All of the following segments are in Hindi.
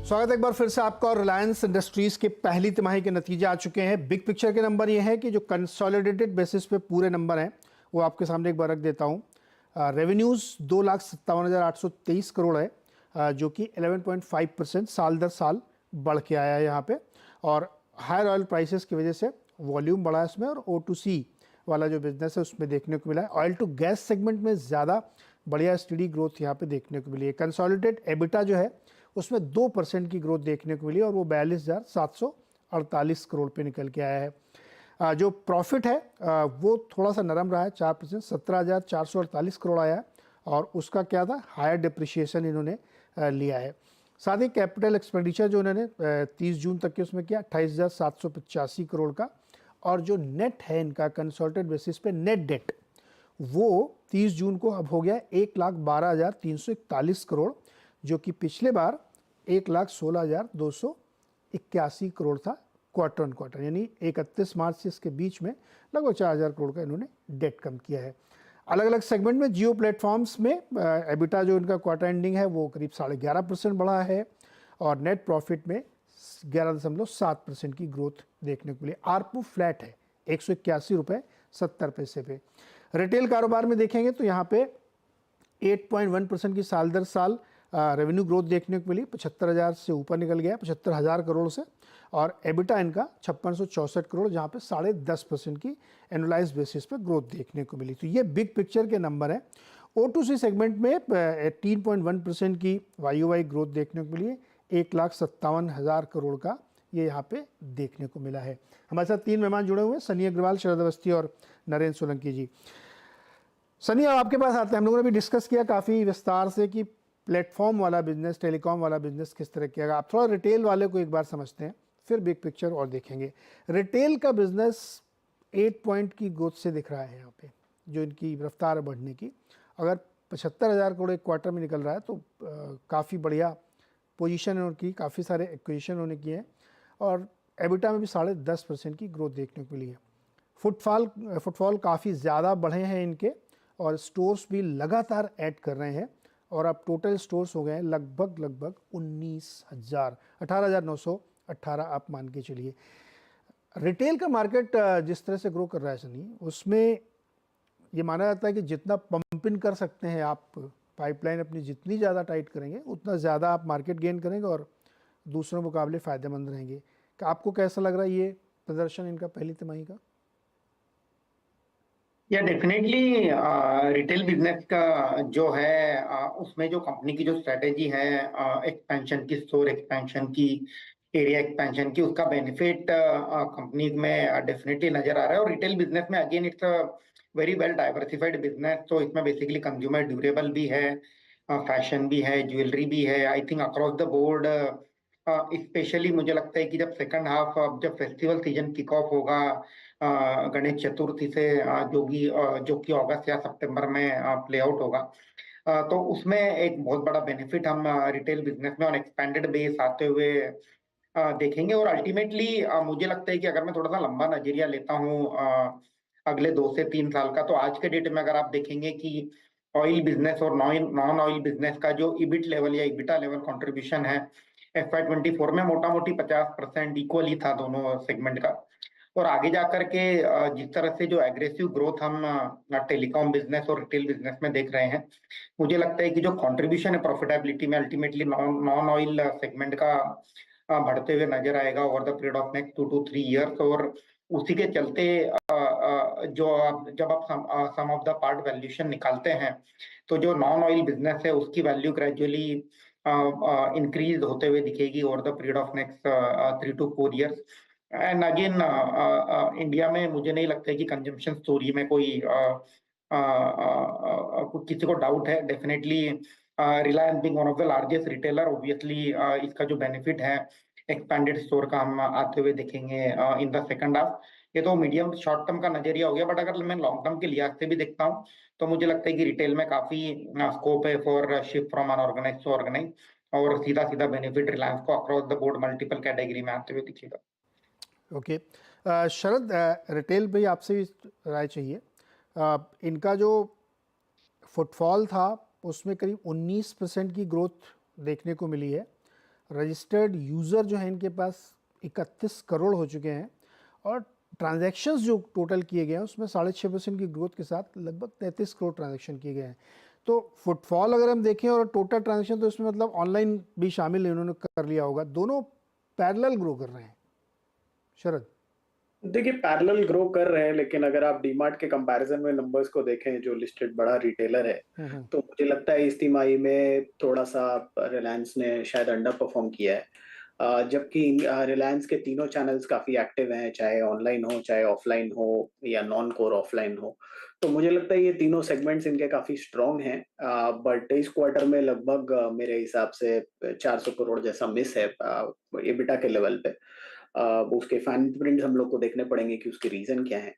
स्वागत है एक बार फिर से आपका। और रिलायंस इंडस्ट्रीज के पहली तिमाही के नतीजे आ चुके हैं। बिग पिक्चर के नंबर ये है कि जो कंसोलिडेटेड बेसिस पे पूरे नंबर हैं वो आपके सामने एक बार रख देता हूँ। रेवेन्यूज़ 2,57,823 करोड़ है, जो कि 11.5% साल दर साल बढ़ के आया है यहाँ पे। और हायर ऑयल प्राइसेस की वजह से वॉल्यूम बढ़ा है इसमें, और O2C वाला जो बिजनेस है उसमें देखने को मिला है। ऑयल टू गैस सेगमेंट में ज़्यादा बढ़िया स्टडी ग्रोथ यहाँ पे देखने को मिली है। कंसोलिडेटेड एबिटा जो है उसमें 2% की ग्रोथ देखने को मिली और वो 42,748 करोड़ पे निकल के आया है। जो प्रॉफिट है वो थोड़ा सा नरम रहा है, 4%, 17,448 करोड़ आया है। और उसका क्या था, हायर डिप्रिशिएशन इन्होंने लिया है। साथ ही कैपिटल एक्सपेंडिचर जो इन्होंने 30 जून तक के उसमें किया 28,785 करोड़ का। और जो नेट है इनका कंसोलिडेटेड बेसिस पे नेट डेट, वो 30 जून को अब हो गया 1,12,341 करोड़, जो कि पिछले बार 1,16,281 करोड़ था क्वार्टर ऑन क्वार्टर। यानी 31 मार्च से इसके बीच में लगभग 4,000 करोड़ का इन्होंने डेट कम किया है। अलग अलग सेगमेंट में जियो प्लेटफॉर्म्स में एबिटा जो इनका क्वार्टर एंडिंग है वो करीब 11.5% बढ़ा है, और नेट प्रॉफिट में 11.7% की ग्रोथ देखने को मिली। आरपू फ्लैट है 181 रुपये 70 पैसे पे। रिटेल कारोबार में देखेंगे तो यहाँ पे 8.1% की साल दर साल रेवेन्यू ग्रोथ देखने को मिली, 75,000 से ऊपर निकल गया 75,000 करोड़ से। और एबिटा इनका 5664 करोड़, जहाँ पे 10.5% की एनुअलाइज बेसिस पे ग्रोथ देखने को मिली। तो ये बिग पिक्चर के नंबर हैं। O2C सेगमेंट में 18.1% की YOY ग्रोथ देखने को मिली है, 1,57,000 करोड़ का ये यहाँ पे देखने को मिला है। हमारे साथ 3 मेहमान जुड़े हुए हैं, सनी अग्रवाल, शरद अवस्थी और नरेंद्र सोलंकी जी। सनी, अब आपके पास आते हैं। हम लोगों ने भी डिस्कस किया काफ़ी विस्तार से कि प्लेटफॉर्म वाला बिजनेस, टेलीकॉम वाला बिजनेस किस तरह किया। आप थोड़ा रिटेल वाले को एक बार समझते हैं, फिर बिग पिक्चर और देखेंगे। रिटेल का बिजनेस 8 पॉइंट की ग्रोथ से दिख रहा है यहाँ पे, जो इनकी रफ्तार है बढ़ने की। अगर 75,000 करोड़ एक क्वार्टर में निकल रहा है तो काफ़ी बढ़िया पोजीशन है उनकी, काफ़ी सारे एक्विजिशन उन्होंने किए हैं। और एबिटा में भी 10.5% की ग्रोथ देखने को मिली है। फुटफॉल काफ़ी ज़्यादा बढ़े हैं इनके, और स्टोर्स भी लगातार ऐड कर रहे हैं। और अब टोटल स्टोर्स हो गए हैं लगभग 19,000, 18,918 आप मान के चलिए। रिटेल का मार्केट जिस तरह से ग्रो कर रहा है सनी, उसमें ये माना जाता है कि जितना पंप इन कर सकते हैं आप, पाइपलाइन अपनी जितनी ज़्यादा टाइट करेंगे उतना ज़्यादा आप मार्केट गेन करेंगे और दूसरों मुकाबले फ़ायदेमंद रहेंगे। आपको कैसा लग रहा है ये प्रदर्शन इनका पहली तिमाही का? या डेफिनेटली रिटेल बिजनेस का जो है उसमें जो कंपनी की जो स्ट्रेटेजी है एक्सपेंशन की, स्टोर एक्सपेंशन की, एरिया एक्सपेंशन की, उसका बेनिफिट कंपनी में डेफिनेटली नजर आ रहा है। और रिटेल बिजनेस में again it's a very well diversified business. तो इसमें बेसिकली कंज्यूमर ड्यूरेबल भी है, फैशन भी है, ज्वेलरी भी है। I think across the board, specially मुझे लगता है कि जब सेकंड हाफ, जब फेस्टिवल सीजन किक ऑफ होगा गणेश चतुर्थी से, जो कि अगस्त या सितंबर में प्ले आउट होगा, तो उसमें एक बहुत बड़ा बेनिफिट हम रिटेल बिजनेस में ऑन एक्सपेंडेड बेस आते हुए देखेंगे। और अल्टीमेटली मुझे लगता है कि अगर मैं थोड़ा सा लंबा नजरिया लेता हूँ अगले 2 से 3 साल का, तो आज के डेट में अगर आप देखेंगे कि ऑयल बिजनेस और नॉन ऑयल बिजनेस का जो इबिट लेवल या इबिटा लेवल कंट्रीब्यूशन है FY24 में मोटा मोटी 50% इक्वली था दोनों सेगमेंट का। और आगे जाकर के जिस तरह से जो एग्रेसिव ग्रोथ हम टेलीकॉम बिजनेस और रिटेल बिजनेस में देख रहे हैं, मुझे लगता है कि जो कंट्रीब्यूशन है प्रॉफिटेबिलिटी में अल्टीमेटली नॉन ऑयल सेगमेंट का बढ़ते हुए नजर आएगा over the period of next 2 to 3 years। और उसी के चलते जो जब आप सम ऑफ द पार्ट वैल्यूएशन निकालते हैं, तो जो नॉन ऑयल बिजनेस है उसकी वैल्यू ग्रेजुअली इंक्रीज होते हुए दिखेगी over the period of next 3 to 4 years। And again India में मुझे नहीं लगता है कि कंजम्पशन स्टोरी में कोई किसी को डाउट है। Definitely Reliance being one of the largest retailer, obviously इसका जो बेनिफिट है एक्सपेंडेड स्टोर का हम आते हुए देखेंगे इन द सेकंड हाफ। ये तो मीडियम शॉर्ट टर्म का नजरिया हो गया, बट अगर मैं लॉन्ग टर्म के लिहाज से भी देखता हूँ तो मुझे लगता है कि रिटेल में काफी स्कोप है for shift from unorganise to organise, और सीधा सीधा बेनिफिट रिलायंस को across the board multiple category में आते हुए दिखेगा। ओके शरद, रिटेल भाई आपसे भी राय चाहिए। इनका जो फुटफॉल था उसमें करीब 19% की ग्रोथ देखने को मिली है। रजिस्टर्ड यूज़र जो है इनके पास 31 करोड़ हो चुके हैं और ट्रांजैक्शंस जो टोटल किए गए हैं उसमें 6.5% की ग्रोथ के साथ लगभग 33 करोड़ ट्रांजैक्शन किए गए हैं। तो फुटफॉल अगर हम देखें और टोटल ट्रांजैक्शन तो इसमें मतलब ऑनलाइन भी शामिल है, उन्होंने कर लिया होगा, दोनों पैरेलल ग्रो कर रहे हैं। शरद। देखिए पैरेलल ग्रो कर रहे हैं, लेकिन अगर आप डीमार्ट के कंपैरिजन में नंबर्स को देखें, जो लिस्टेड बड़ा रिटेलर है, तो मुझे लगता है इस तिमाही में थोड़ा सा रिलायंस ने शायद अंडर परफॉर्म किया है। जबकि रिलायंस के तीनों चैनल्स काफी एक्टिव हैं, चाहे ऑनलाइन हो, चाहे ऑफलाइन हो या नॉन कोर ऑफलाइन हो। तो मुझे लगता है ये तीनों सेगमेंट्स इनके काफी स्ट्रांग हैं। बट इस क्वार्टर में लगभग मेरे हिसाब से 400 करोड़ जैसा मिस है एबिटा के लेवल पे। उसके फाइन प्रिंट हम लोग को देखने पड़ेंगे कि उसके रीजन क्या है।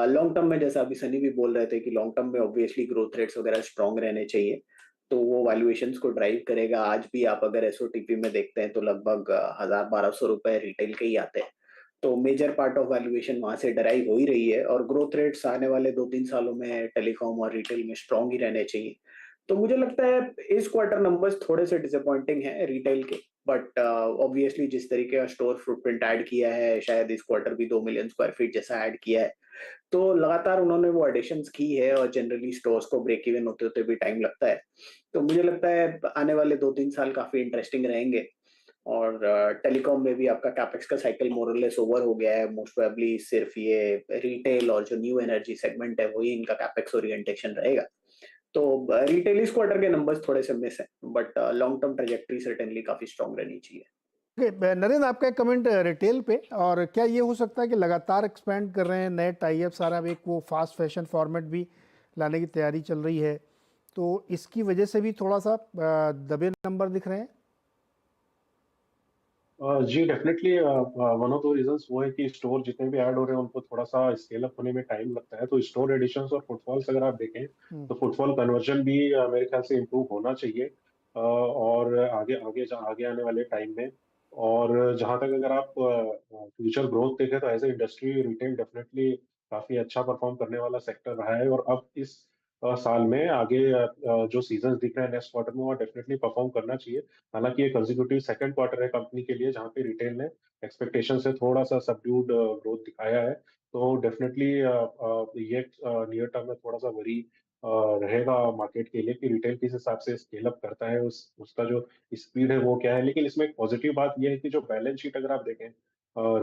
लॉन्ग टर्म में जैसा अभी सनी भी बोल रहे थे कि लॉन्ग टर्म में ऑब्वियसली ग्रोथ रेट्स वगैरह स्ट्रांग रहने चाहिए, तो वो वैल्यूएशंस को ड्राइव करेगा। आज भी आप अगर एसओटीपी में देखते हैं तो लगभग 1000-1200 रुपए रिटेल के ही आते हैं। तो मेजर पार्ट ऑफ वैल्यूएशन वहां से डराइव हो ही रही है और ग्रोथ रेट्स आने वाले 2-3 सालों में टेलीकॉम और रिटेल में स्ट्रांग ही रहने चाहिए। तो मुझे लगता है इस क्वार्टर नंबर्स थोड़े से डिसअपॉइंटिंग हैं रिटेल के, बट ऑब्वियसली जिस तरीके का स्टोर फुटप्रिंट ऐड किया है, शायद इस क्वार्टर भी 2 मिलियन स्क्वायर फीट जैसा ऐड किया है, तो लगातार उन्होंने वो एडिशंस की है और जनरली स्टोर्स को ब्रेक इवन होते होते भी टाइम लगता है। तो मुझे लगता है आने वाले 2-3 साल काफी इंटरेस्टिंग रहेंगे। और टेलीकॉम में भी आपका कैपेक्स का साइकिल मोर और लेस ओवर हो गया है। मोस्ट प्रोबेबली सिर्फ ये रिटेल और जो न्यू एनर्जी सेगमेंट है वही इनका कैपेक्स ओरिएंटेशन रहेगा। तो रिटेल इस क्वार्टर के नंबर्स थोड़े से मिस हैं, but long term trajectory certainly काफी स्ट्रांग रहनी चाहिए। नरेंद्र, आपका एक कमेंट रिटेल पे, और क्या ये हो सकता है कि लगातार एक्सपेंड कर रहे हैं, नए टाई अप सारा, एक वो फास्ट फैशन फॉर्मेट भी लाने की तैयारी चल रही है, तो इसकी वजह से भी थोड़ा सा दबे नंबर दिख रहे हैं? जी definitely one of the reasons वो है कि स्टोर जितने भी ऐड हो रहे हैं उनको थोड़ा सा स्केल अप होने में टाइम लगता है। तो स्टोर एडिशंस और फुटफॉल्स अगर आप देखें तो फुटफॉल कन्वर्जन भी मेरे ख्याल से इम्प्रूव होना चाहिए और आगे आगे आगे आने वाले टाइम में। और जहां तक अगर आप फ्यूचर ग्रोथ देखें तो as a industry retail definitely काफी अच्छा परफॉर्म करने वाला सेक्टर रहा है। और अब इस साल में आगे जो सीजन दिख रहे हैं नेक्स्ट क्वार्टर में वो डेफिनेटली परफॉर्म करना चाहिए। हालांकि ये कंसेक्यूटिव सेकंड क्वार्टर है कंपनी के लिए जहां पे रिटेल ने एक्सपेक्टेशन से थोड़ा सा सबड्यूड ग्रोथ दिखाया है। तो डेफिनेटली ये नियर टर्म में थोड़ा सा वरी रहेगा मार्केट के लिए कि रिटेल किस हिसाब से स्केल अप करता है, उसका जो स्पीड है वो क्या है। लेकिन इसमें एक पॉजिटिव बात यह है कि जो बैलेंस शीट अगर आप देखें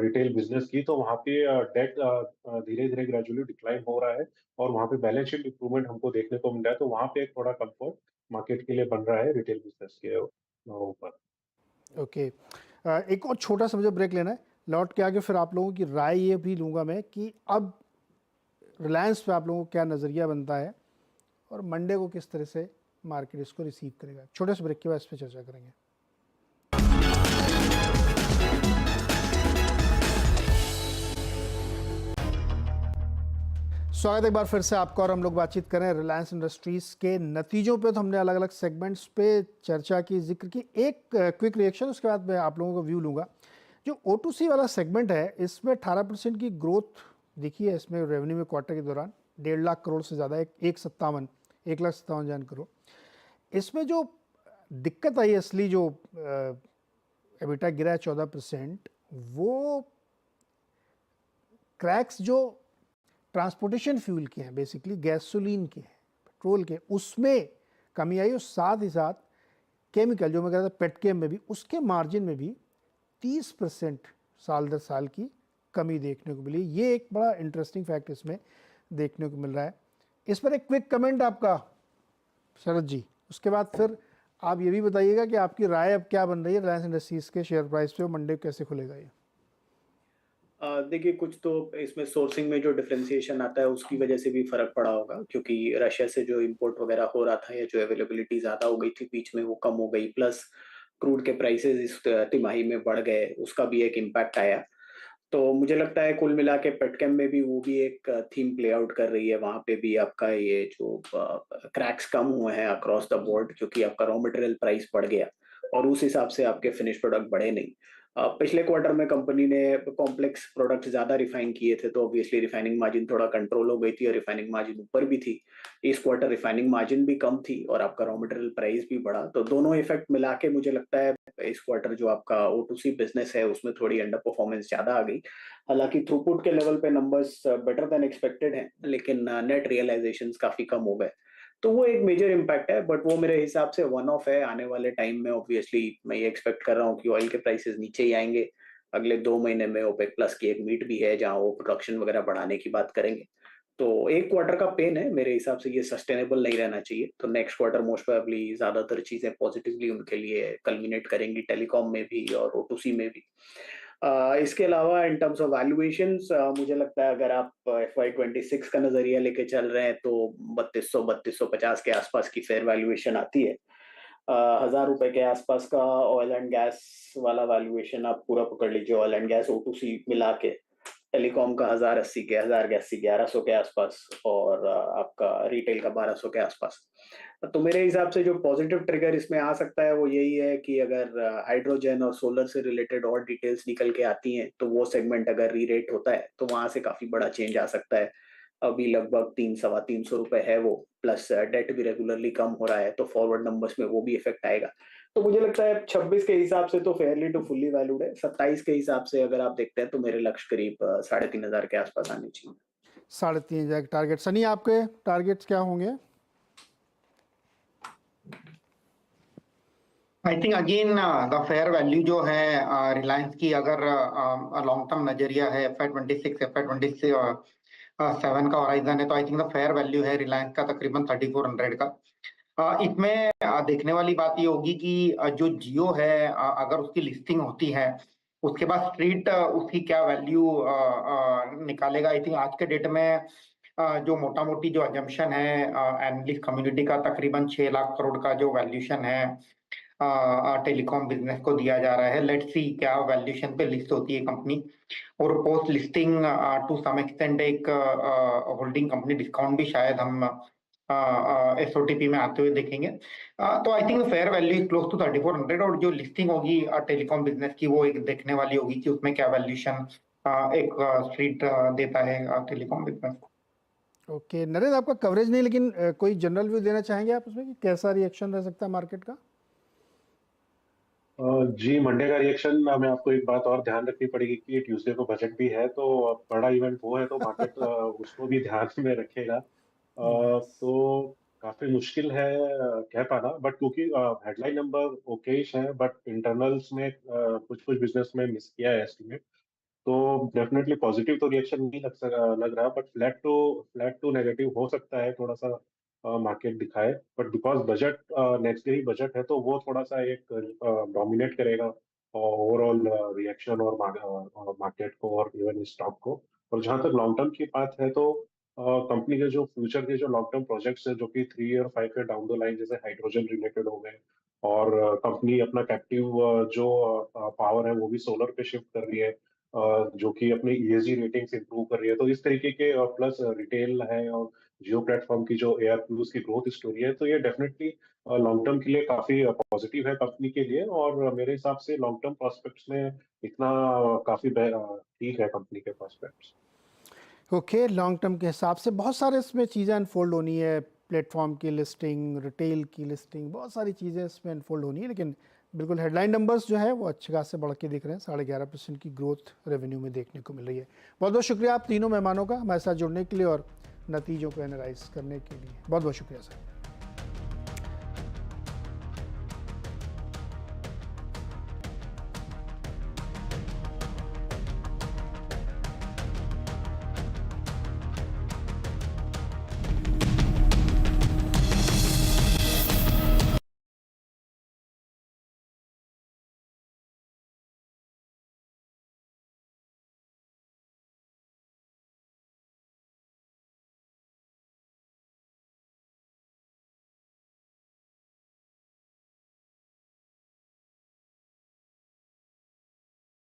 रिटेल बिजनेस की तो वहाँ पे डेट धीरे धीरे ग्रेजुअली डिक्लाइन हो रहा है और वहाँ पे बैलेंस शीट इंप्रूवमेंट हमको देखने को मिल रहा है। तो वहाँ पे एक थोड़ा कंफर्ट मार्केट के लिए बन रहा है रिटेल बिजनेस के ऊपर। ओके, एक और छोटा सा मुझे ब्रेक लेना है, लौट के आके फिर आप लोगों की राय ये भी लूँगा मैं कि अब रिलायंस पे आप लोगों को क्या नज़रिया बनता है और मंडे को किस तरह से मार्केट इसको रिसीव करेगा। छोटे से ब्रेक के बाद इस पर चर्चा करेंगे। स्वागत है एक बार फिर से आपका, और हम लोग बातचीत करें रिलायंस इंडस्ट्रीज़ के नतीजों पे। तो हमने अलग अलग सेगमेंट्स पे चर्चा की, जिक्र की। एक क्विक रिएक्शन, उसके बाद मैं आप लोगों को व्यू लूँगा। जो O2C वाला सेगमेंट है इसमें 18% की ग्रोथ दिखी है इसमें रेवेन्यू में क्वार्टर के दौरान, 1.5 लाख करोड़ से ज़्यादा, 1,57,000 करोड़। इसमें जो दिक्कत आई असली, जो एबिटा गिरा है 14%, वो क्रैक्स जो ट्रांसपोर्टेशन फ्यूल के हैं, बेसिकली गैसोलीन के हैं, पेट्रोल के, उसमें कमी आई। और साथ ही साथ केमिकल, जो मैं कह रहा था पेटकेम में भी, उसके मार्जिन में भी 30% साल दर साल की कमी देखने को मिली। ये एक बड़ा इंटरेस्टिंग फैक्ट इसमें देखने को मिल रहा है। इस पर एक क्विक कमेंट आपका शरद जी, उसके बाद फिर आप ये भी बताइएगा कि आपकी राय अब क्या बन रही है रिलायंस इंडस्ट्रीज़ के शेयर प्राइस पे, और मंडे को कैसे खुलेगा ये। देखिए कुछ तो इसमें सोर्सिंग में जो डिफरेंशिएशन आता है उसकी वजह से भी फर्क पड़ा होगा, क्योंकि रशिया से जो इंपोर्ट वगैरह हो रहा था या जो अवेलेबिलिटी ज्यादा हो गई थी बीच में वो कम हो गई, प्लस क्रूड के प्राइसेस इस तिमाही में बढ़ गए, उसका भी एक इम्पैक्ट आया। तो मुझे लगता है कुल मिला के पेटकेम में भी वो भी एक थीम प्ले आउट कर रही है। वहां पे भी आपका ये जो क्रैक्स कम हुए हैं अक्रॉस द बोर्ड, क्योंकि आपका रॉ मटेरियल प्राइस बढ़ गया और उस हिसाब से आपके फिनिश प्रोडक्ट बढ़े नहीं। पिछले क्वार्टर में कंपनी ने कॉम्प्लेक्स प्रोडक्ट ज्यादा रिफाइन किए थे, तो ऑब्वियसली रिफाइनिंग मार्जिन थोड़ा कंट्रोल हो गई थी और रिफाइनिंग मार्जिन ऊपर भी थी। इस क्वार्टर रिफाइनिंग मार्जिन भी कम थी और आपका रॉ मटेरियल प्राइस भी बढ़ा, तो दोनों इफेक्ट मिला के मुझे लगता है इस क्वार्टर जो आपका O2C बिजनेस है उसमें थोड़ी अंडर परफॉर्मेंस ज्यादा आ गई। हालांकि थ्रूपुट के लेवल पे नंबर्स बेटर देन एक्सपेक्टेड हैं, लेकिन नेट रियलाइजेशंस काफी कम हो गए, तो वो एक मेजर इम्पैक्ट है। बट वो मेरे हिसाब से वन ऑफ है। आने वाले टाइम में ऑब्वियसली मैं ये एक्सपेक्ट कर रहा हूँ कि ऑयल के प्राइसेस नीचे ही आएंगे। अगले 2 महीने में ओपेक प्लस की एक मीट भी है जहां वो प्रोडक्शन वगैरह बढ़ाने की बात करेंगे। तो एक क्वार्टर का पेन है, मेरे हिसाब से ये सस्टेनेबल नहीं रहना चाहिए। तो नेक्स्ट क्वार्टर मोस्ट प्रोबेबली ज्यादातर चीजें पॉजिटिवली उनके लिए कल्मिनेट करेंगी, टेलीकॉम में भी और O2C में भी। इसके अलावा इन टर्म्स ऑफ वैल्यूएशंस मुझे लगता है अगर आप FY26 का नजरिया लेके चल रहे हैं तो 3250 के आसपास की फेयर वैल्यूएशन आती है। 1000 रुपए के आसपास का ऑयल एंड गैस वाला वैल्यूएशन आप पूरा पकड़ लीजिए, ऑयल एंड गैस O2C मिला के। टेलीकॉम का 1080 के, 1100 के आसपास, और आपका रिटेल का 1200 के आसपास। तो मेरे हिसाब से जो पॉजिटिव ट्रिगर इसमें आ सकता है वो यही है कि अगर हाइड्रोजन और सोलर से रिलेटेड और डिटेल्स निकल के आती हैं तो वो सेगमेंट अगर री रेट होता है तो वहां से काफी बड़ा चेंज आ सकता है। अभी लगभग 300-325 रुपए है वो, प्लस डेट भी रेगुलरली कम हो रहा है, तो फॉरवर्ड नंबर्स में वो भी इफेक्ट आएगा। तो मुझे लगता है 26 के हिसाब से तो फेयरली टू फुल्ली वैल्यूड है। 27 के हिसाब से अगर आप देखते हैं तो मेरे लक्ष्य करीब 3500 के आसपास आने चाहिए। 3500 टारगेट। सनी, आपके टारगेट्स क्या होंगे? I think again the fair value जो है रिलायंस की, अगर लॉन्ग टर्म नजरिया है FY26 FY27 का होराइजन है, तो I think the fair value है रिलायंस का तकरीबन 3400 का। इसमें देखने वाली बात ये होगी कि जो जियो है अगर उसकी लिस्टिंग होती है उसके बाद स्ट्रीट उसकी क्या वैल्यू निकालेगा। आई थिंक आज के डेट में जो मोटा मोटी जो अजम्पशन है एनालिस्ट कम्युनिटी का, तकरीबन 6 लाख करोड़ का जो वैल्यूशन है टेलीकॉम बिजनेस को दिया जा रहा है। लेट्स सी क्या वैल्यूशन पे लिस्ट होती है कंपनी, और post listing to some extent एक होल्डिंग कंपनी डिस्काउंट भी शायद हम SOTP में आते हुए देखेंगे। तो I think fair value is close to 3400, और जो लिस्टिंग होगी टेलीकॉम बिजनेस की वो एक देखने वाली होगी कि उसमें क्या वैल्यूशन एक स्ट्रीट देता है टेलीकॉम बिजनेस को। ओके नरेंद्र, आपका कवरेज नहीं, लेकिन कोई जनरल व्यू देना चाहेंगे आप उसमें कि कैसा रिएक्शन रह सकता है मार्केट का? जी, मंडे का रिएक्शन में आपको एक बात और ध्यान रखनी पड़ेगी कि ट्यूसडे को बजट भी है, तो बड़ा इवेंट वो है तो मार्केट उसको भी ध्यान में रखेगा। तो काफी मुश्किल है कह पाना, बट क्योंकि हेडलाइन नंबर ओकेश है, बट इंटरनल्स में कुछ कुछ बिजनेस में मिस किया है एस्टिमेट, तो डेफिनेटली पॉजिटिव तो रिएक्शन नहीं लग रहा, बट फ्लैट टू नेगेटिव हो सकता है थोड़ा सा मार्केट दिखाए। But because budget next day he budget है तो वो थोड़ा सा एक डोमिनेट करेगा ओवरऑल रिएक्शन और मार्केट को और इवन स्टॉक को। और जहां तक लॉन्ग टर्म की बात है तो कंपनी के जो फ्यूचर के जो लॉन्ग टर्म प्रोजेक्ट्स हैं जो कि 3 और 5 ईयर डाउन द लाइन, जैसे हाइड्रोजन रिलेटेड हो गए, और कंपनी अपना कैप्टिव जो पावर है वो भी सोलर पे शिफ्ट कर रही है, जो कि अपनी ESG रेटिंग्स इंप्रूव कर रही है, तो इस तरीके के प्लस रिटेल है और जियो प्लेटफॉर्म की जो ARPUs की ग्रोथ स्टोरी है, तो ये डेफिनेटली लॉन्ग टर्म के लिए काफी पॉजिटिव है कंपनी के लिए। और मेरे हिसाब से लॉन्ग टर्म प्रोस्पेक्ट्स में इतना काफी ठीक है कंपनी के प्रोस्पेक्ट्स। ओके लॉन्ग टर्म के हिसाब से बहुत सारे इसमें चीज़ें अनफोल्ड होनी है, प्लेटफॉर्म की लिस्टिंग, रिटेल की लिस्टिंग, बहुत सारी चीज़ें इसमें अनफोल्ड होनी है, लेकिन बिल्कुल हेडलाइन नंबर्स जो है वो अच्छे खासे बढ़ के दिख रहे हैं। 11.5% की ग्रोथ रेवेन्यू में देखने को मिल रही है। बहुत बहुत शुक्रिया आप तीनों मेहमानों का हमारे साथ जुड़ने के लिए और नतीजों को एनालाइज करने के लिए। बहुत बहुत शुक्रिया सर।